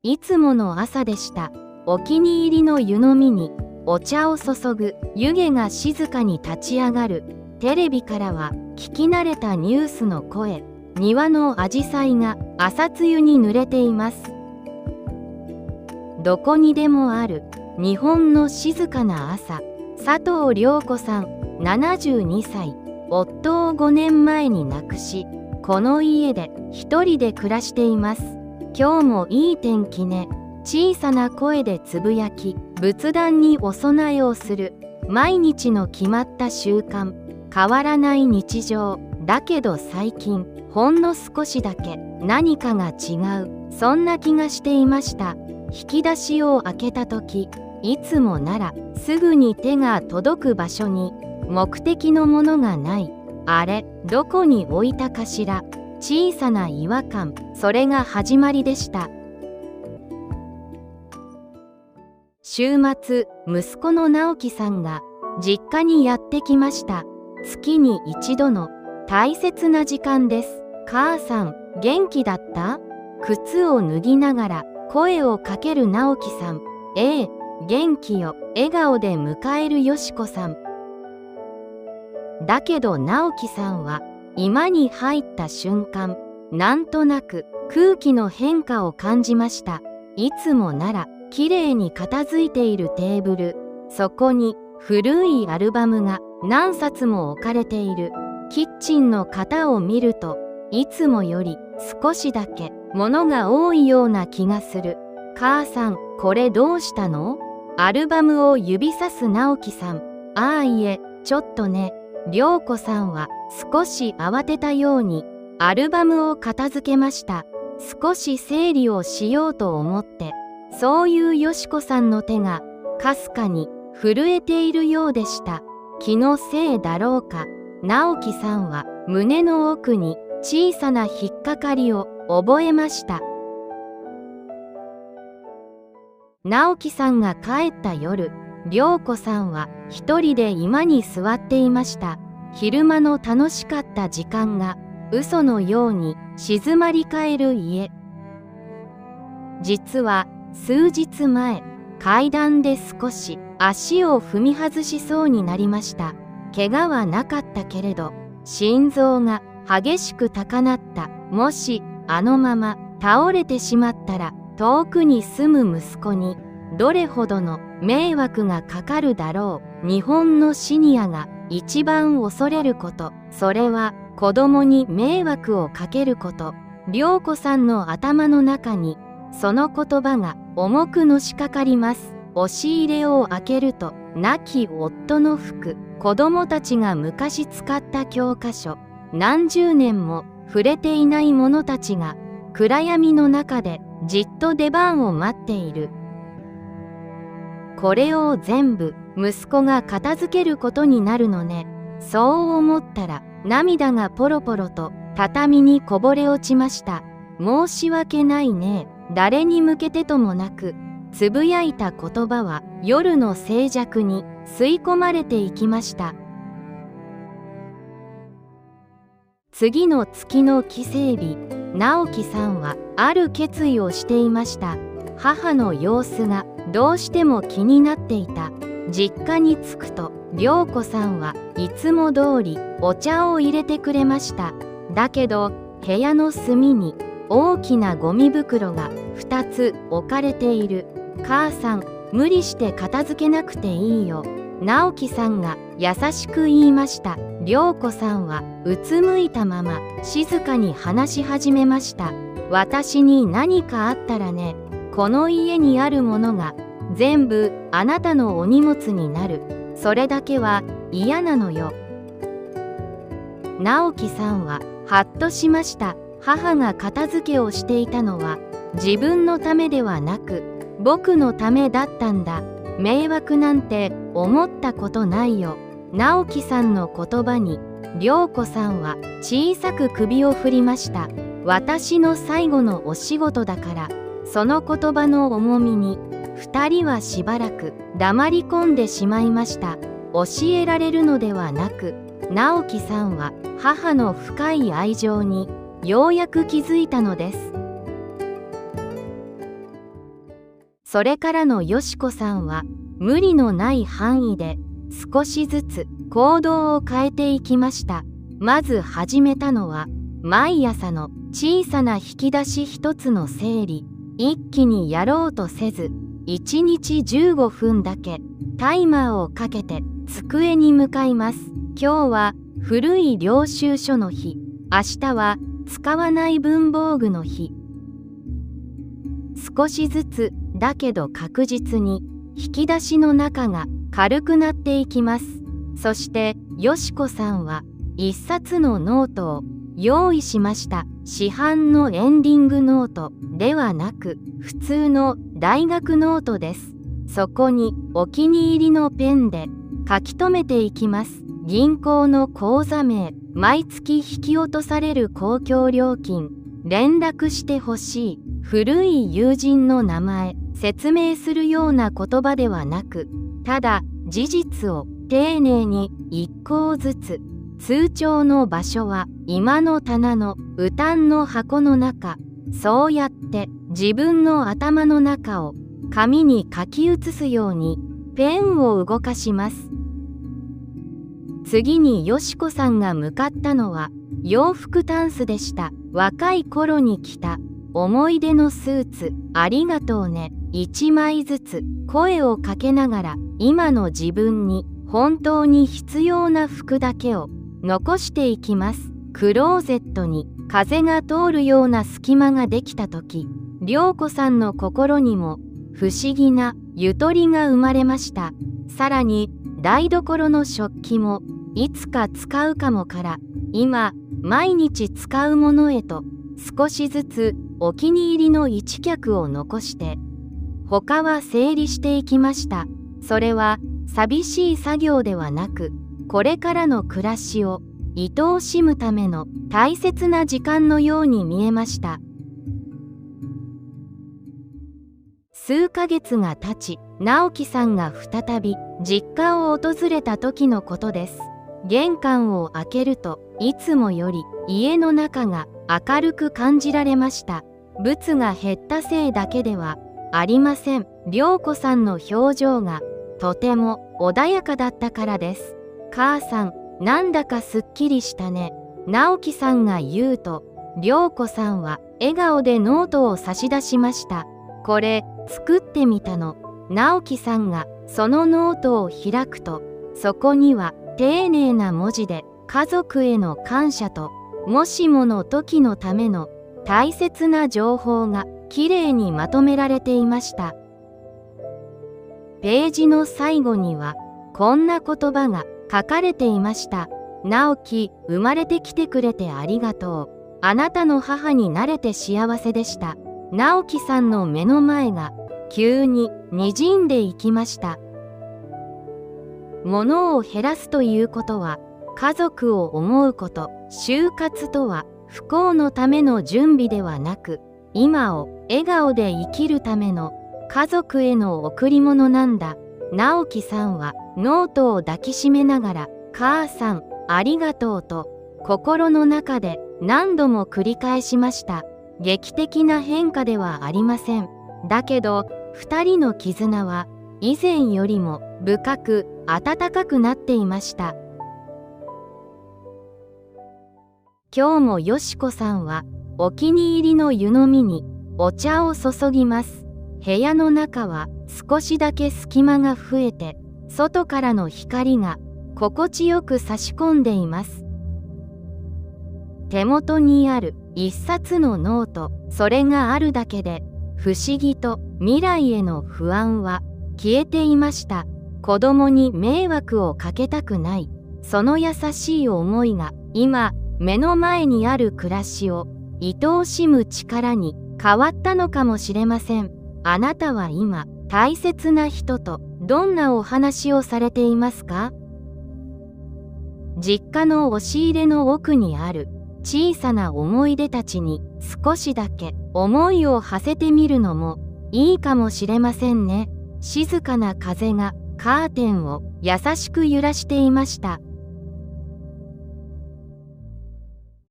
いつもの朝でした。お気に入りの湯飲みにお茶を注ぐ。湯気が静かに立ち上がる。テレビからは聞き慣れたニュースの声。庭のアジサイが朝露に濡れています。どこにでもある日本の静かな朝。佐藤涼子さん72歳。夫を5年前に亡くし、この家で一人で暮らしています。今日もいい天気ね。小さな声でつぶやき、仏壇にお供えをする。毎日の決まった習慣。変わらない日常。だけど最近、ほんの少しだけ何かが違う。そんな気がしていました。引き出しを開けた時、いつもならすぐに手が届く場所に目的のものがない。あれ、どこに置いたかしら。小さな違和感。それが始まりでした。週末、息子の直樹さんが実家にやってきました。月に一度の大切な時間です。母さん、元気だった？靴を脱ぎながら声をかける直樹さん。ええ、元気よ。笑顔で迎えるよしこさん。だけど直樹さんは居間に入った瞬間、なんとなく空気の変化を感じました。いつもならきれいに片付いているテーブル、そこに古いアルバムが何冊も置かれている。キッチンの型を見ると、いつもより少しだけ物が多いような気がする。母さん、これどうしたの？アルバムを指さす直樹さん。ああ、いえ、ちょっとね。涼子さんは少し慌てたようにアルバムを片付けました。少し整理をしようと思って。そういうよしこさんの手がかすかに震えているようでした。気のせいだろうか。直樹さんは胸の奥に小さな引っかかりを覚えました。直樹さんが帰った夜、涼子さんは一人で居間に座っていました。昼間の楽しかった時間が嘘のように静まり返る家。実は数日前、階段で少し足を踏み外しそうになりました。怪我はなかったけれど、心臓が激しく高鳴った。もしあのまま倒れてしまったら、遠くに住む息子にどれほどの迷惑がかかるだろう。日本のシニアが一番恐れること、それは子供に迷惑をかけること。涼子さんの頭の中にその言葉が重くのしかかります。押し入れを開けると、亡き夫の服、子供たちが昔使った教科書、何十年も触れていない者たちが暗闇の中でじっと出番を待っている。これを全部息子が片付けることになるのね。そう思ったら涙がポロポロと畳にこぼれ落ちました。申し訳ないね。誰に向けてともなくつぶやいた言葉は夜の静寂に吸い込まれていきました。次の月の帰省日、直樹さんはある決意をしていました。母の様子がどうしても気になっていた。実家に着くと涼子さんはいつも通りお茶を入れてくれました。だけど部屋の隅に大きなゴミ袋が2つ置かれている。母さん、無理して片付けなくていいよ。直樹さんが優しく言いました。涼子さんはうつむいたまま静かに話し始めました。私に何かあったらね、この家にあるものが全部あなたのお荷物になる。それだけは嫌なのよ。直樹さんはハッとしました。母が片付けをしていたのは自分のためではなく僕のためだったんだ。迷惑なんて思ったことないよ。直樹さんの言葉に涼子さんは小さく首を振りました。私の最後のお仕事だから。その言葉の重みに2人はしばらく黙り込んでしまいました。教えられるのではなく、直樹さんは母の深い愛情にようやく気づいたのです。それからのよしこさんは無理のない範囲で少しずつ行動を変えていきました。まず始めたのは毎朝の小さな引き出し一つの整理。一気にやろうとせず、1日15分だけタイマーをかけて机に向かいます。今日は古い領収書の日。明日は使わない文房具の日。少しずつだけど確実に引き出しの中が軽くなっていきます。そしてよしこさんは一冊のノートを用意しました。市販のエンディングノートではなく普通の大学ノートです。そこにお気に入りのペンで書き留めていきます。銀行の口座名、毎月引き落とされる公共料金、連絡してほしい古い友人の名前。説明するような言葉ではなく、ただ事実を丁寧に一項ずつ。通帳の場所は今の棚のウタンの箱の中。そうやって自分の頭の中を紙に書き写すようにペンを動かします。次によしこさんが向かったのは洋服タンスでした。若い頃に着た思い出のスーツ、ありがとうね。1枚ずつ声をかけながら今の自分に本当に必要な服だけを残していきます。クローゼットに風が通るような隙間ができた時、涼子さんの心にも不思議なゆとりが生まれました。さらに台所の食器もいつか使うかもから今毎日使うものへと少しずつお気に入りの一脚を残して他は整理していきました。それは寂しい作業ではなく、これからの暮らしを愛おしむための大切な時間のように見えました。数ヶ月が経ち、直樹さんが再び実家を訪れた時のことです。玄関を開けるといつもより家の中が明るく感じられました。物が減ったせいだけではありません。涼子さんの表情がとても穏やかだったからです。母さん、なんだかすっきりしたね。直樹さんが言うと、涼子さんは笑顔でノートを差し出しました。これ、作ってみたの。直樹さんがそのノートを開くと、そこには丁寧な文字で家族への感謝と、もしもの時のための大切な情報がきれいにまとめられていました。ページの最後にはこんな言葉が書かれていました。直樹、生まれてきてくれてありがとう。あなたの母になれて幸せでした。直樹さんの目の前が急に滲んでいきました。物を減らすということは家族を思うこと。就活とは不幸のための準備ではなく、今を笑顔で生きるための家族への贈り物なんだ。直樹さんはノートを抱きしめながら、母さん、ありがとうと心の中で何度も繰り返しました。劇的な変化ではありません。だけど、2人の絆は以前よりも深く温かくなっていました。今日もよしこさんはお気に入りの湯飲みにお茶を注ぎます。部屋の中は少しだけ隙間が増えて、外からの光が心地よく差し込んでいます。手元にある一冊のノート、それがあるだけで不思議と未来への不安は消えていました。子供に迷惑をかけたくない、その優しい思いが今目の前にある暮らしを愛おしむ力に変わったのかもしれません。あなたは今大切な人とどんなお話をされていますか？実家の押し入れの奥にある小さな思い出たちに少しだけ思いを馳せてみるのもいいかもしれませんね。静かな風がカーテンを優しく揺らしていました。